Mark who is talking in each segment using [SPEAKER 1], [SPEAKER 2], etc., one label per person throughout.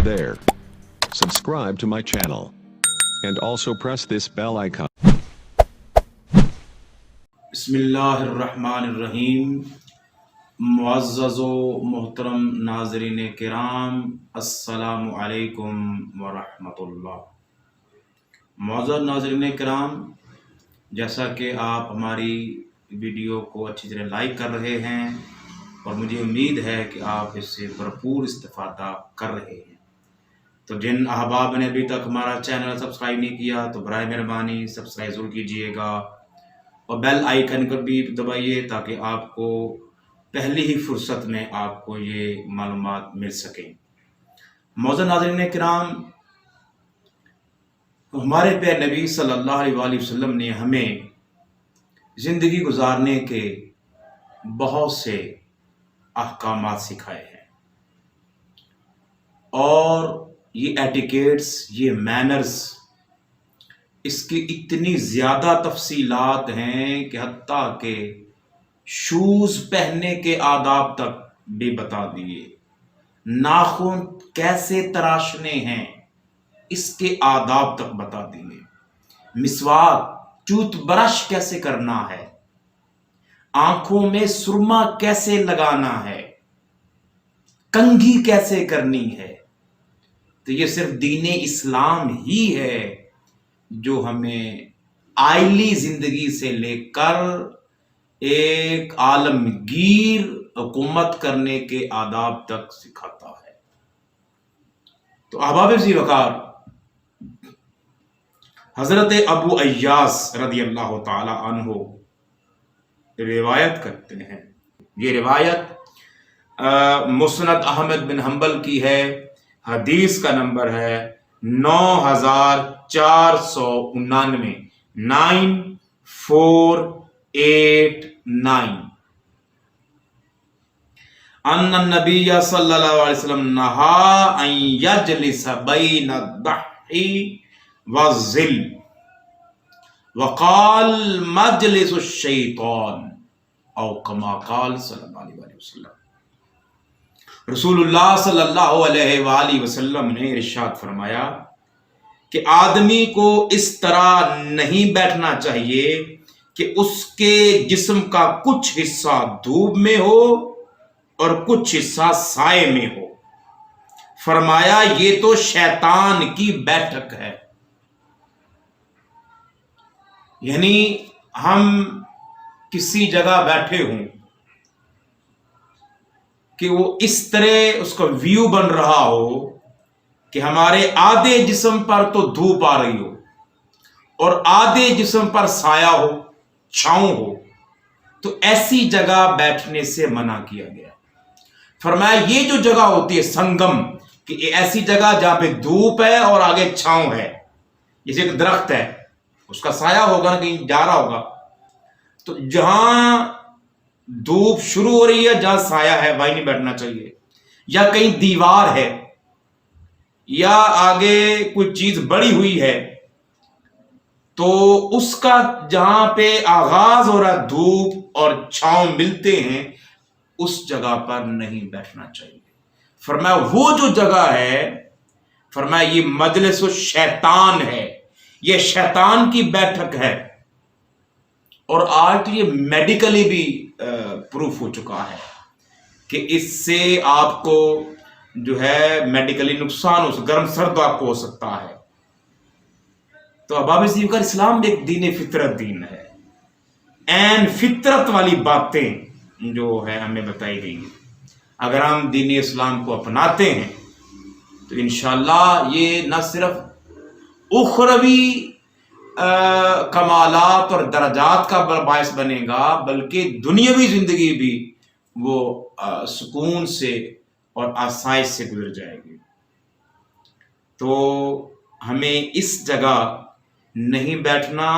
[SPEAKER 1] there. Subscribe to my channel. And also press this bell icon.
[SPEAKER 2] بسم اللہ الرحمن الرحیم. معزز و محترم ناظرین کرام، السلام علیکم ورحمۃ اللہ. معزز ناظرین کرام، جیسا کہ آپ ہماری ویڈیو کو اچھی طرح لائک کر رہے ہیں اور مجھے امید ہے کہ آپ اس سے بھرپور استفادہ کر رہے ہیں، تو جن احباب نے ابھی تک ہمارا چینل سبسکرائب نہیں کیا تو برائے مہربانی سبسکرائب ضرور کیجیے گا اور بیل آئیکن کو بھی دبائیے تاکہ آپ کو پہلی ہی فرصت میں آپ کو یہ معلومات مل سکیں. معزز ناظرین کرام، ہمارے پیارے نبی صلی اللہ علیہ وآلہ وسلم نے ہمیں زندگی گزارنے کے بہت سے احکامات سکھائے ہیں، اور یہ ایٹیکیٹس، یہ مینرز، اس کی اتنی زیادہ تفصیلات ہیں کہ حتیٰ کہ شوز پہننے کے آداب تک بھی بتا دیے، ناخن کیسے تراشنے ہیں اس کے آداب تک بتا دیے، مسواک، ٹوتھ برش کیسے کرنا ہے، آنکھوں میں سرما کیسے لگانا ہے، کنگھی کیسے کرنی ہے. تو یہ صرف دین اسلام ہی ہے جو ہمیں آئلی زندگی سے لے کر ایک عالمگیر حکومت کرنے کے آداب تک سکھاتا ہے. تو احباب ذی وقار، حضرت ابو ایاس رضی اللہ تعالی عنہ روایت کرتے ہیں. یہ روایت مسند احمد بن حنبل کی ہے. حدیث کا نمبر ہے 9499 9489. ان النبی صلی اللہ علیہ وسلم نہا ان یجلس بین الضحی والظل وقال مجلس الشیطان او کما قال صلی اللہ علیہ وسلم. رسول اللہ صلی اللہ علیہ وآلہ وسلم نے ارشاد فرمایا کہ آدمی کو اس طرح نہیں بیٹھنا چاہیے کہ اس کے جسم کا کچھ حصہ دھوپ میں ہو اور کچھ حصہ سائے میں ہو. فرمایا یہ تو شیطان کی بیٹھک ہے. یعنی ہم کسی جگہ بیٹھے ہوں کہ وہ اس طرح اس کا ویو بن رہا ہو کہ ہمارے آدھے جسم پر تو دھوپ آ رہی ہو اور آدھے جسم پر سایہ ہو، چھاؤں ہو، تو ایسی جگہ بیٹھنے سے منع کیا گیا. فرمایا یہ جو جگہ ہوتی ہے سنگم، کہ ایسی جگہ جہاں پہ دھوپ ہے اور آگے چھاؤں ہے، جیسے ایک درخت ہے، اس کا سایہ ہوگا نا، کہیں جا رہا ہوگا، تو جہاں دھوپ شروع ہو رہی ہے، جہاں سایہ ہے وہیں نہیں بیٹھنا چاہیے. یا کہیں دیوار ہے یا آگے کوئی چیز بڑی ہوئی ہے تو اس کا جہاں پہ آغاز ہو رہا ہے دھوپ اور چھاؤں ملتے ہیں، اس جگہ پر نہیں بیٹھنا چاہیے. فرمایا وہ جو جگہ ہے، فرمایا یہ مجلس الشیطان ہے، یہ شیطان کی بیٹھک ہے. اور آج یہ میڈیکلی بھی پروف ہو چکا ہے کہ اس سے آپ کو جو ہے میڈیکلی نقصان ہو سکتا، گرم سرد آپ کو ہو سکتا ہے. تو احباب ذی وقار، اسلام ایک دین فطرت دین ہے. این فطرت والی باتیں جو ہے ہمیں بتائی گئی ہیں، اگر ہم دین اسلام کو اپناتے ہیں تو انشاءاللہ یہ نہ صرف اخروی کمالات اور درجات کا باعث بنے گا، بلکہ دنیاوی زندگی بھی وہ سکون سے اور آسائش سے گزر جائے گی. تو ہمیں اس جگہ نہیں بیٹھنا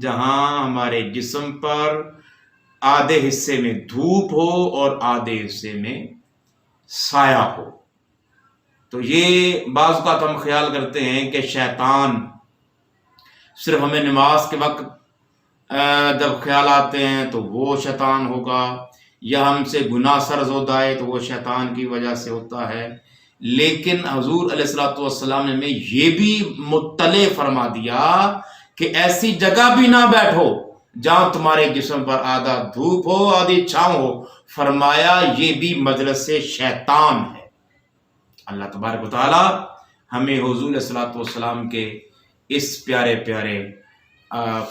[SPEAKER 2] جہاں ہمارے جسم پر آدھے حصے میں دھوپ ہو اور آدھے حصے میں سایہ ہو. تو یہ بعض اوقات ہم خیال کرتے ہیں کہ شیطان صرف ہمیں نماز کے وقت جب خیال آتے ہیں تو وہ شیطان ہوگا، یا ہم سے گناہ سرزد آئے تو وہ شیطان کی وجہ سے ہوتا ہے، لیکن حضور علیہ الصلوۃ والسلام نے ہمیں یہ بھی مطلع فرما دیا کہ ایسی جگہ بھی نہ بیٹھو جہاں تمہارے جسم پر آدھا دھوپ ہو آدھی چھاؤں ہو. فرمایا یہ بھی مجلس شیطان ہے. اللہ تبارک و تعالی ہمیں حضور علیہ الصلوۃ والسلام کے اس پیارے پیارے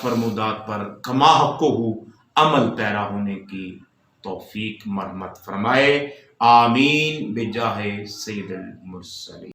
[SPEAKER 2] فرمودات پر کما حقہ عمل پیرا ہونے کی توفیق مرحمت فرمائے. آمین بجاہ سید المرسلین.